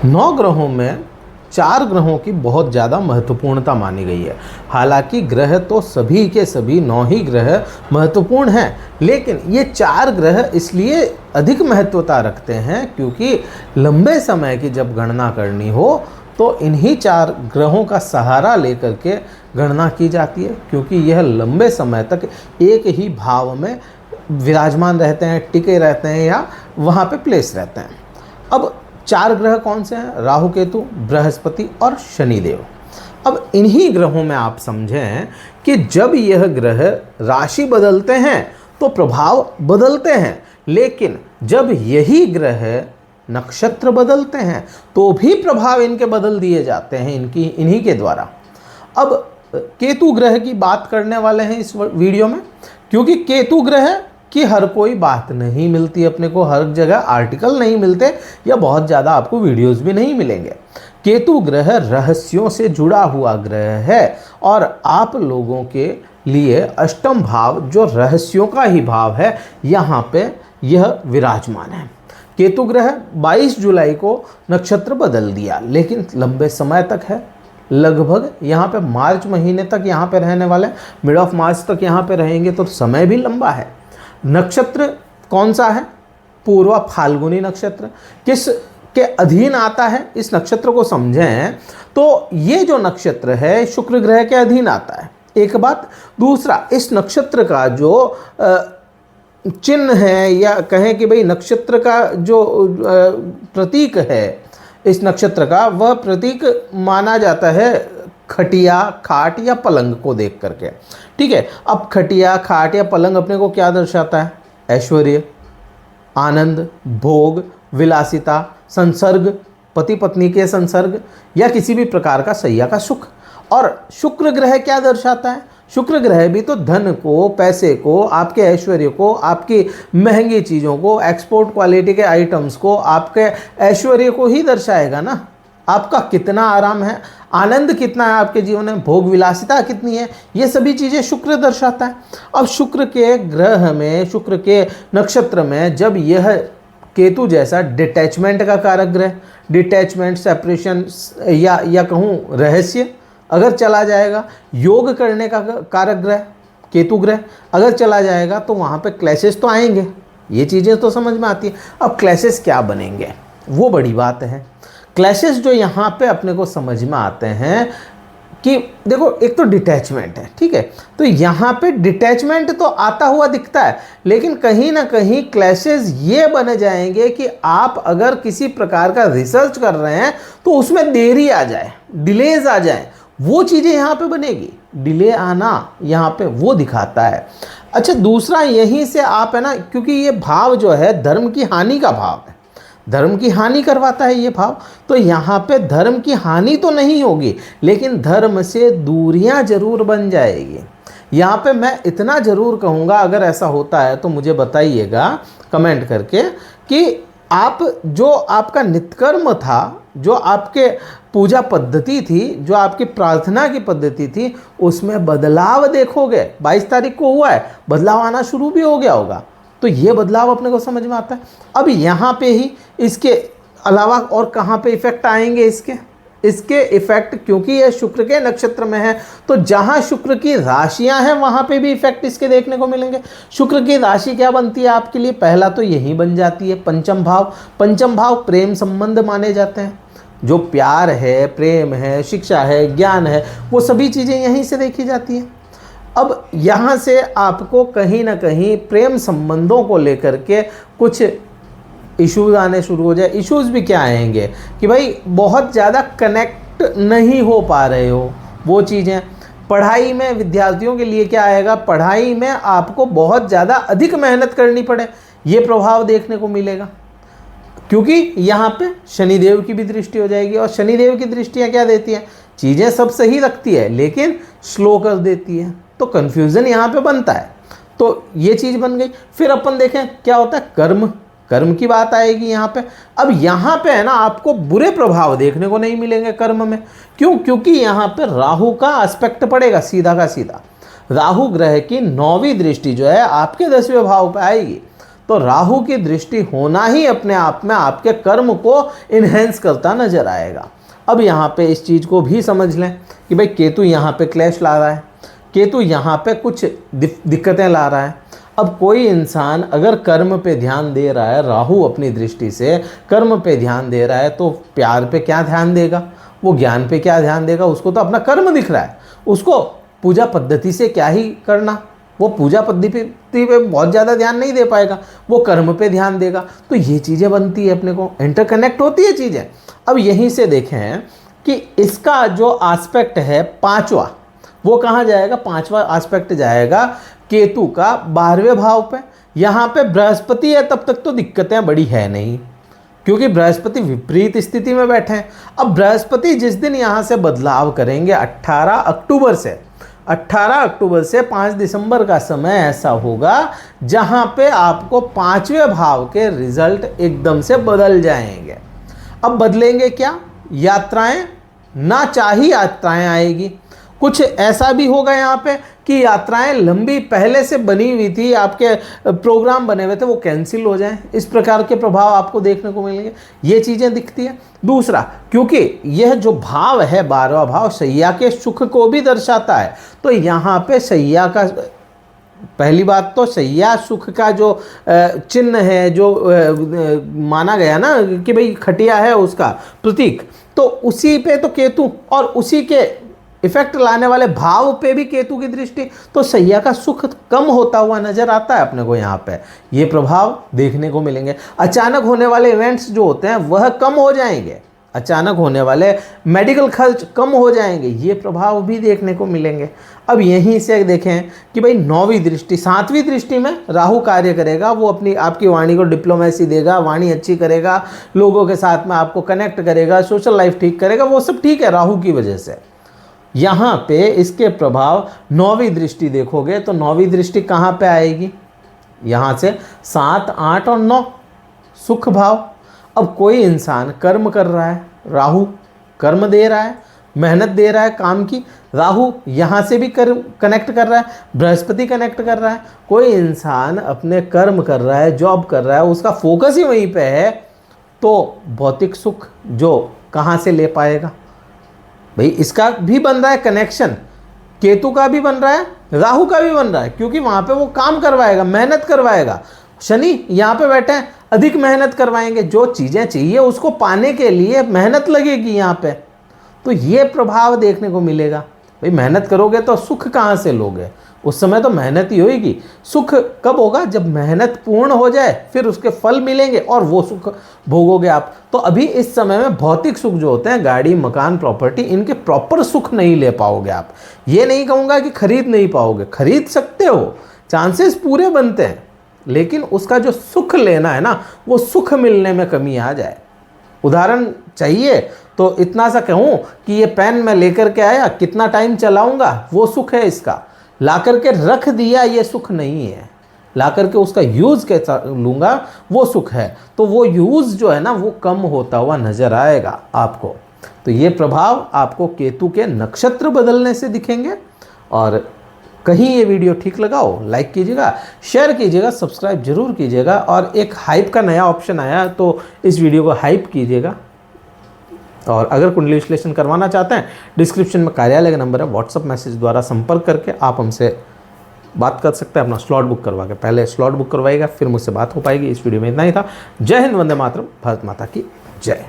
9 ग्रहों में 4 ग्रहों की बहुत ज़्यादा महत्वपूर्णता मानी गई है। हालांकि ग्रह तो सभी के सभी 9 ही ग्रह महत्वपूर्ण हैं, लेकिन ये 4 ग्रह इसलिए अधिक महत्वता रखते हैं क्योंकि लंबे समय की जब गणना करनी हो तो इन्हीं 4 ग्रहों का सहारा लेकर के गणना की जाती है, क्योंकि यह लंबे समय तक एक ही भाव में विराजमान रहते हैं, टिके रहते हैं या वहाँ पे प्लेस रहते हैं। अब 4 ग्रह कौन से हैं? राहु, केतु, बृहस्पति और शनिदेव। अब इन्हीं ग्रहों में आप समझें कि जब यह ग्रह राशि बदलते हैं तो प्रभाव बदलते हैं, लेकिन जब यही ग्रह नक्षत्र बदलते हैं तो भी प्रभाव इनके बदल दिए जाते हैं इन्हीं के द्वारा। अब केतु ग्रह की बात करने वाले हैं इस वीडियो में, क्योंकि केतु ग्रह कि हर कोई बात नहीं मिलती अपने को, हर जगह आर्टिकल नहीं मिलते या बहुत ज़्यादा आपको वीडियोस भी नहीं मिलेंगे। केतु ग्रह रहस्यों से जुड़ा हुआ ग्रह है और आप लोगों के लिए अष्टम भाव जो रहस्यों का ही भाव है, यहाँ पे यह विराजमान है। केतु ग्रह 22 जुलाई को नक्षत्र बदल दिया, लेकिन लंबे समय तक है, लगभग यहाँ पे मार्च महीने तक यहाँ पे रहने वाले, मिड ऑफ मार्च तक यहाँ पे रहेंगे, तो समय भी लंबा है। नक्षत्र कौन सा है? पूर्वा फाल्गुनी नक्षत्र। किस के अधीन आता है? इस नक्षत्र को समझें तो ये जो नक्षत्र है शुक्र ग्रह के अधीन आता है, एक बात। दूसरा, इस नक्षत्र का जो चिन्ह है या कहें कि भाई नक्षत्र का जो प्रतीक है इस नक्षत्र का, वह प्रतीक माना जाता है खटिया, खाट या पलंग को देख करके। ठीक है, अब खटिया, खाट या पलंग अपने को क्या दर्शाता है? ऐश्वर्य, आनंद, भोग, विलासिता, संसर्ग, पति पत्नी के संसर्ग या किसी भी प्रकार का सैया का सुख। और शुक्र ग्रह क्या दर्शाता है? शुक्र ग्रह भी तो धन को, पैसे को, आपके ऐश्वर्य को, आपकी महंगी चीज़ों को, एक्सपोर्ट क्वालिटी के आइटम्स को, आपके ऐश्वर्य को ही दर्शाएगा ना। आपका कितना आराम है, आनंद कितना है आपके जीवन में, भोग विलासिता कितनी है, ये सभी चीज़ें शुक्र दर्शाता है। अब शुक्र के ग्रह में, शुक्र के नक्षत्र में जब यह केतु जैसा डिटैचमेंट का कारक ग्रह, डिटैचमेंट, सेपरेशन या कहूँ रहस्य अगर चला जाएगा, योग करने का कारक ग्रह केतु ग्रह अगर चला जाएगा तो वहाँ पे क्लैशेस तो आएंगे। ये चीज़ें तो समझ में आती है। अब क्लैशेस क्या बनेंगे वो बड़ी बात है। क्लैशेस जो यहाँ पे अपने को समझ में आते हैं कि देखो, एक तो डिटैचमेंट है, ठीक है, तो यहाँ पे डिटैचमेंट तो आता हुआ दिखता है, लेकिन कहीं ना कहीं क्लैशेस ये बने जाएंगे कि आप अगर किसी प्रकार का रिसर्च कर रहे हैं तो उसमें देरी आ जाए, डिलेज आ जाए, वो चीज़ें यहाँ पे बनेगी। डिले आना यहाँ पे वो दिखाता है। अच्छा, दूसरा यहीं से आप है ना, क्योंकि ये भाव जो है धर्म की हानि का भाव है, धर्म की हानि करवाता है ये भाव, तो यहाँ पे धर्म की हानि तो नहीं होगी, लेकिन धर्म से दूरियां जरूर बन जाएगी। यहाँ पे मैं इतना जरूर कहूँगा, अगर ऐसा होता है तो मुझे बताइएगा कमेंट करके कि आप जो आपका नित्यकर्म था, जो आपके पूजा पद्धति थी, जो आपकी प्रार्थना की पद्धति थी, उसमें बदलाव देखोगे। 22 तारीख को हुआ है, बदलाव आना शुरू भी हो गया होगा, तो ये बदलाव अपने को समझ में आता है। अब यहाँ पे ही इसके अलावा और कहाँ पे इफेक्ट आएंगे इसके इफेक्ट, क्योंकि ये शुक्र के नक्षत्र में है, तो जहाँ शुक्र की राशियाँ हैं वहाँ पे भी इफेक्ट इसके देखने को मिलेंगे। शुक्र की राशि क्या बनती है आपके लिए? पहला तो यही बन जाती है पंचम भाव। पंचम भाव प्रेम संबंध माने जाते हैं, जो प्यार है, प्रेम है, शिक्षा है, ज्ञान है, वो सभी चीज़ें यहीं से देखी जाती हैं। अब यहाँ से आपको कहीं ना कहीं प्रेम संबंधों को लेकर के कुछ इश्यूज आने शुरू हो जाए। इश्यूज भी क्या आएंगे कि भाई बहुत ज़्यादा कनेक्ट नहीं हो पा रहे हो, वो चीज़ें। पढ़ाई में विद्यार्थियों के लिए क्या आएगा? पढ़ाई में आपको बहुत ज़्यादा अधिक मेहनत करनी पड़े, ये प्रभाव देखने को मिलेगा, क्योंकि यहाँ पे शनिदेव की भी दृष्टि हो जाएगी। और शनिदेव की दृष्टियाँ क्या देती हैं? चीज़ें सब सही रखती है लेकिन स्लो कर देती है, तो कन्फ्यूज़न यहाँ पे बनता है। तो ये चीज़ बन गई। फिर अपन देखें क्या होता है, कर्म की बात आएगी यहाँ पे। अब यहाँ पे है ना, आपको बुरे प्रभाव देखने को नहीं मिलेंगे कर्म में। क्यों? क्योंकि यहाँ पे राहु का एस्पेक्ट पड़ेगा, सीधा का सीधा। राहु ग्रह की 9वीं दृष्टि जो है आपके 10वें भाव पे आएगी, तो राहु की दृष्टि होना ही अपने आप में आपके कर्म को इन्हेंस करता नजर आएगा। अब यहाँ पे इस चीज़ को भी समझ लें कि भाई केतु यहाँ पे क्लैश ला रहा है, केतु यहाँ पे कुछ दिक्कतें ला रहा है। अब कोई इंसान अगर कर्म पे ध्यान दे रहा है, राहु अपनी दृष्टि से कर्म पे ध्यान दे रहा है, तो प्यार पे क्या ध्यान देगा, वो ज्ञान पे क्या ध्यान देगा, उसको तो अपना कर्म दिख रहा है, उसको पूजा पद्धति से क्या ही करना, वो पूजा पद्धति पे बहुत ज़्यादा ध्यान नहीं दे पाएगा, वो कर्म पे ध्यान देगा। तो ये चीज़ें बनती है, अपने को इंटरकनेक्ट होती है चीज़ें। अब यहीं से देखें कि इसका जो एस्पेक्ट है पांचवा, वो कहाँ जाएगा, पांचवा एस्पेक्ट जाएगा केतु का 12वें भाव पे। यहाँ पे बृहस्पति है, तब तक तो दिक्कतें बड़ी है नहीं, क्योंकि बृहस्पति विपरीत स्थिति में बैठे हैं। अब बृहस्पति जिस दिन यहाँ से बदलाव करेंगे 18 अक्टूबर से 5 दिसंबर का समय ऐसा होगा जहाँ पे आपको 5वें भाव के रिजल्ट एकदम से बदल जाएंगे। अब बदलेंगे क्या, यात्राएं, ना चाही यात्राएं आएगी। कुछ ऐसा भी होगा यहाँ पे कि यात्राएं लंबी पहले से बनी हुई थी, आपके प्रोग्राम बने हुए थे, वो कैंसिल हो जाएं। इस प्रकार के प्रभाव आपको देखने को मिलेंगे, ये चीज़ें दिखती है। दूसरा, क्योंकि यह जो भाव है 12वां भाव शैया के सुख को भी दर्शाता है, तो यहाँ पे शैया का, पहली बात तो शैया सुख का जो चिन्ह है, जो माना गया ना कि भाई खटिया है उसका प्रतीक, तो उसी पे तो केतु और उसी के इफेक्ट लाने वाले भाव पे भी केतु की दृष्टि, तो शैया का सुख कम होता हुआ नजर आता है अपने को। यहाँ पे ये प्रभाव देखने को मिलेंगे। अचानक होने वाले इवेंट्स जो होते हैं वह कम हो जाएंगे, अचानक होने वाले मेडिकल खर्च कम हो जाएंगे, ये प्रभाव भी देखने को मिलेंगे। अब यहीं से देखें कि भाई 9वीं दृष्टि, 7वीं दृष्टि में राहु कार्य करेगा, वो अपनी आपकी वाणी को डिप्लोमेसी देगा, वाणी अच्छी करेगा, लोगों के साथ में आपको कनेक्ट करेगा, सोशल लाइफ ठीक करेगा, वो सब ठीक है राहु की वजह से। यहाँ पे इसके प्रभाव 9वीं दृष्टि देखोगे तो 9वीं दृष्टि कहाँ पे आएगी, यहाँ से 7, 8 और 9 सुख भाव। अब कोई इंसान कर्म कर रहा है, राहु कर्म दे रहा है, मेहनत दे रहा है काम की, राहु यहाँ से भी कनेक्ट कर रहा है, बृहस्पति कनेक्ट कर रहा है। कोई इंसान अपने कर्म कर रहा है, जॉब कर रहा है, उसका फोकस ही वहीं पे है, तो भौतिक सुख जो कहाँ से ले पाएगा भाई। इसका भी बन रहा है कनेक्शन, केतु का भी बन रहा है, राहु का भी बन रहा है, क्योंकि वहाँ पे वो काम करवाएगा, मेहनत करवाएगा। शनि यहाँ पे बैठे हैं, अधिक मेहनत करवाएंगे, जो चीज़ें चाहिए उसको पाने के लिए मेहनत लगेगी यहाँ पे, तो ये प्रभाव देखने को मिलेगा। भाई मेहनत करोगे तो सुख कहाँ से लोगे, उस समय तो मेहनत ही होगी। सुख कब होगा, जब मेहनत पूर्ण हो जाए, फिर उसके फल मिलेंगे और वो सुख भोगोगे आप। तो अभी इस समय में भौतिक सुख जो होते हैं, गाड़ी, मकान, प्रॉपर्टी, इनके प्रॉपर सुख नहीं ले पाओगे आप। ये नहीं कहूँगा कि खरीद नहीं पाओगे, खरीद सकते हो, चांसेस पूरे बनते हैं, लेकिन उसका जो सुख लेना है ना, वो सुख मिलने में कमी आ जाए। उदाहरण चाहिए तो इतना सा कहूँ कि ये पेन मैं लेकर के आया, कितना टाइम चलाऊंगा, वो सुख है इसका। ला करके रख दिया, ये सुख नहीं है। ला करके उसका यूज़ कैसा लूँगा, वो सुख है। तो वो यूज़ जो है ना, वो कम होता हुआ नज़र आएगा आपको। तो ये प्रभाव आपको केतु के नक्षत्र बदलने से दिखेंगे। और कहीं ये वीडियो ठीक लगाओ, लाइक कीजिएगा, शेयर कीजिएगा, सब्सक्राइब जरूर कीजिएगा। और एक हाइप का नया ऑप्शन आया, तो इस वीडियो को हाइप कीजिएगा। और अगर कुंडली विश्लेषण करवाना चाहते हैं, डिस्क्रिप्शन में कार्यालय का नंबर है, व्हाट्सअप मैसेज द्वारा संपर्क करके आप हमसे बात कर सकते हैं, अपना स्लॉट बुक करवा के। पहले स्लॉट बुक करवाइएगा, फिर मुझसे बात हो पाएगी। इस वीडियो में इतना ही था। जय हिंद, वंदे मातरम, भारत माता की जय।